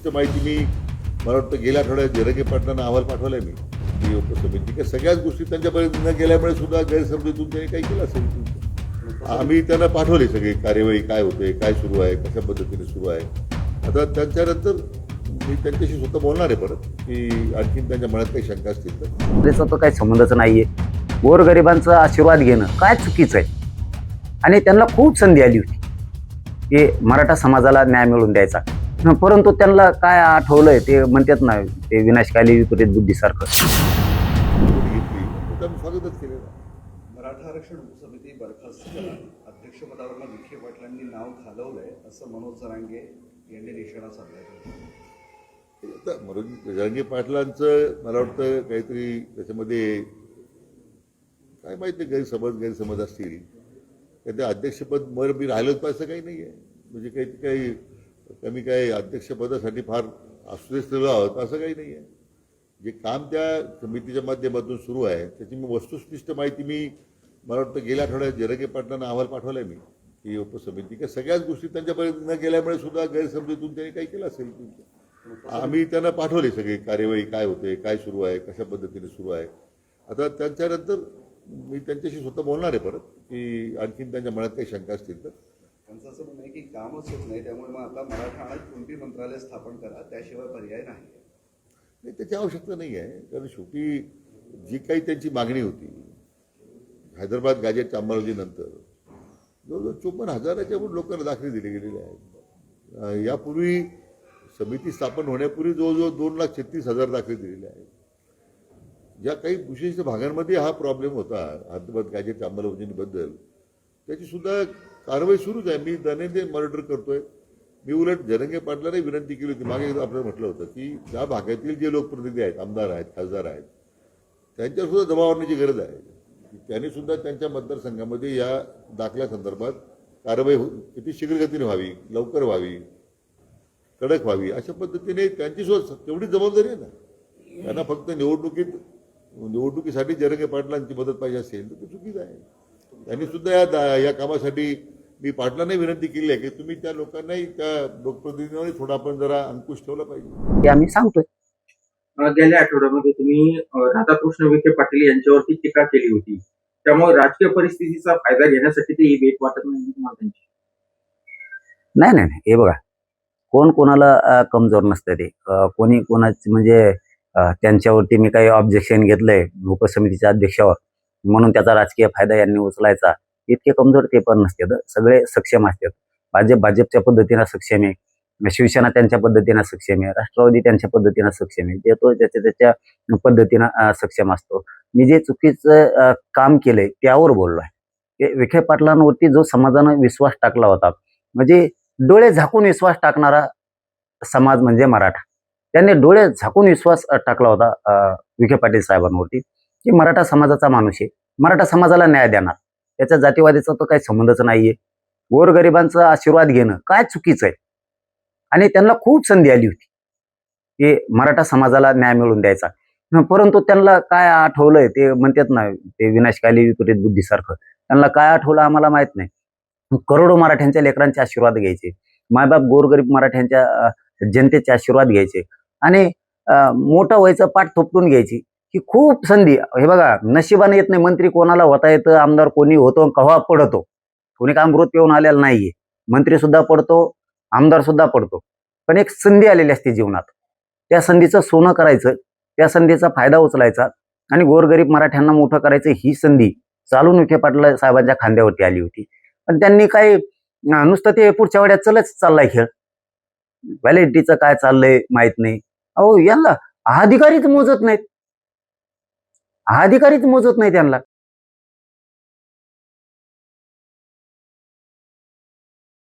वस्तुनिष्ठ माहिती मला वाटतं गेल्या आठवड्यात जरगे पाटलांना अहवाल पाठवलाय मी की उपसमिती की सगळ्याच गोष्टी त्यांच्यापर्यंत न गेल्यामुळे सुद्धा गैरसमजूतून त्यांनी काही केलं असेल. आम्ही त्यांना पाठवली सगळी कार्यवाही काय होते, काय सुरू आहे, कशा पद्धतीने सुरू आहे. आता त्यांच्यानंतर मी त्यांच्याशी स्वतः बोलणार आहे परत की आणखीन त्यांच्या मनात काही शंका असतील तर. त्याचा तो काही संबंधच नाहीये. गोरगरिबांचा आशीर्वाद घेणं काय चुकीचं आहे. आणि त्यांना खूप संधी आली होती की मराठा समाजाला न्याय मिळवून द्यायचा, परंतु त्यांना काय आठवलंय ते म्हणतात ना, ते विनाशकाली विपरीत बुद्धीसारखं. स्वागतच केलेलं. मराठा आरक्षण उपसमिती बरखास्त करा, अध्यक्षपदावरून विखे पाटलांनी नाव घालवलंय असं मनोज जरांगे यांनी निशाणा साधलाय. जरांगे पाटलांचं मला वाटतं काहीतरी त्याच्यामध्ये काय माहिती गैरसमज असतील. त्या अध्यक्षपद मी राहिलोच पाहिजे असं काही नाही आहे. म्हणजे काही कमी काही अध्यक्षपदासाठी फार आश्रयस्थळ आहोत असं काही नाही आहे. जे काम त्या समितीच्या माध्यमातून सुरू आहे त्याची वस्तुनिष्ठ माहिती मला वाटतं गेल्या आठवड्यात जरगे पाटलांना अहवाल पाठवलाय मी की उपसमिती की सगळ्याच गोष्टी त्यांच्यापर्यंत न गेल्यामुळे सुद्धा गैरसमजूतून त्यांनी काही केलं असेल. आम्ही त्यांना पाठवली सगळी कार्यवाही काय होते, काय सुरू आहे, कशा पद्धतीने सुरू आहे. आता त्यांच्यानंतर मी त्यांच्याशी स्वतः बोलणार आहे परत की आणखीन त्यांच्या मनात काही शंका असतील तर. त्यांचं असं म्हणणं आहे की कामच होत नाही, त्यामुळे मग आता मराठा आणि कुणबी मंत्रालय स्थापन करा, त्याशिवाय पर्याय नाही. त्याची आवश्यकता नाही आहे. कारण शेवटी जी काही त्यांची मागणी होती हैदराबाद गॅजेटच्या अंमलबजावणीनंतर जवळजवळ 54,000च्या लोकांना दाखले दिले गेलेले आहेत. यापूर्वी समिती स्थापन होण्यापूर्वी जवळजवळ 2,36,000 दाखले दिलेले आहेत. ज्या काही विशिष्ट भागांमध्ये हा प्रॉब्लेम होता हैदराबाद गॅजेटच्या अंमलबजावणीबद्दल त्याची सुद्धा कारवाई सुरूच आहे. मी दैनंदिन मॉनिटर करतोय. मी उलट जरंगे पाटलांनाही विनंती केली होती. मागे आपल्याला म्हटलं होतं की त्या भागातील जे लोकप्रतिनिधी आहेत, आमदार आहेत, खासदार आहेत, त्यांच्यावर सुद्धा दबाव आणण्याची गरज आहे. त्यांनी सुद्धा त्यांच्या मतदारसंघामध्ये या दाखल्यासंदर्भात कारवाई किती शीघ्रगतीने व्हावी, लवकर व्हावी, कडक व्हावी अशा पद्धतीने त्यांची सुद्धा तेवढी जबाबदारी आहे ना. त्यांना फक्त निवडणुकीसाठी जरंगे पाटलांची मदत पाहिजे असेल तर ते चुकीचं आहे. त्यांनी सुद्धा या कामासाठी मी पाटलांनाही विनंती केली आहे की तुम्ही त्या लोकांनाही, त्या लोकप्रतिनिधींनाही थोडा आपण जरा अंकुश ठेवला पाहिजे. ते आम्ही सांगतोय. गेल्या आठवड्यामध्ये तुम्ही राधाकृष्ण विखे पाटील यांच्यावरती टीका केली होती, त्यामुळे राजकीय परिस्थितीचा फायदा घेण्यासाठी ते ही भेट वाटत नाही तुम्हाला त्यांची? नाही, हे बघा, कोण कोणाला कमजोर नसतं. ते कोणी कोणाची म्हणजे त्यांच्यावरती मी काही ऑब्जेक्शन घेतलंय उपसमितीच्या अध्यक्षावर म्हणून त्याचा राजकीय फायदा यांनी उचलायचा, इतके कमजोर ते पण नसतात. सगळे सक्षम असतात. भाजपच्या पद्धतीनं सक्षम आहे, शिवसेना त्यांच्या पद्धतीनं सक्षम आहे, राष्ट्रवादी त्यांच्या पद्धतीनं सक्षम आहे. जे तो त्याच्या पद्धतीनं सक्षम असतो. मी जे चुकीचं काम केलंय त्यावर बोललोय. विखे पाटलांवरती जो समाजानं विश्वास टाकला होता, म्हणजे डोळे झाकून विश्वास टाकणारा समाज म्हणजे मराठा. त्यांनी डोळे झाकून विश्वास टाकला होता विखे पाटील साहेबांवरती की मराठा समाजाचा माणूस आहे, मराठा समाजाला न्याय देणार. त्याच्या जातीवादीचा तो काही संबंधच नाहीये. गोरगरिबांचा आशीर्वाद घेणं काय चुकीचं आहे. आणि त्यांना खूप संधी आली होती की मराठा समाजाला न्याय मिळवून द्यायचा, परंतु त्यांना काय आठवलंय ते म्हणतात ना, ते विनाशकाली विपरीत बुद्धीसारखं. त्यांना काय आठवलं आम्हाला माहित नाही. करोडो मराठ्यांच्या लेकरांचे आशीर्वाद घ्यायचे, मायबाप गोरगरीब मराठ्यांच्या जनतेचे आशीर्वाद घ्यायचे आणि मोठं व्हायचं, पाठ थोपटून घ्यायची. ही खूप संधी. हे बघा, नशिबाने येत नाही. मंत्री कोणाला होता येतं, आमदार कोणी होतो, केव्हा पडतो. कोणी काय अमृत पिऊन आलेला नाहीये. मंत्री सुद्धा पडतो, आमदार सुद्धा पडतो. पण एक संधी आलेली असते जीवनात. त्या संधीचं सोनं करायचं, त्या संधीचा फायदा उचलायचा आणि गोरगरीब मराठ्यांना मोठं करायचं. ही संधी चालून विखे पाटील साहेबांच्या खांद्यावरती आली होती. पण त्यांनी काही नुसतं ते पुढच्या वेळेत चाललाय खेळ. व्हॅलिडिटीचं काय चाललंय माहित नाही. अहो, यांना अधिकारीच मोजत नाहीत, अधिकारीच मोजत नाही त्यांना.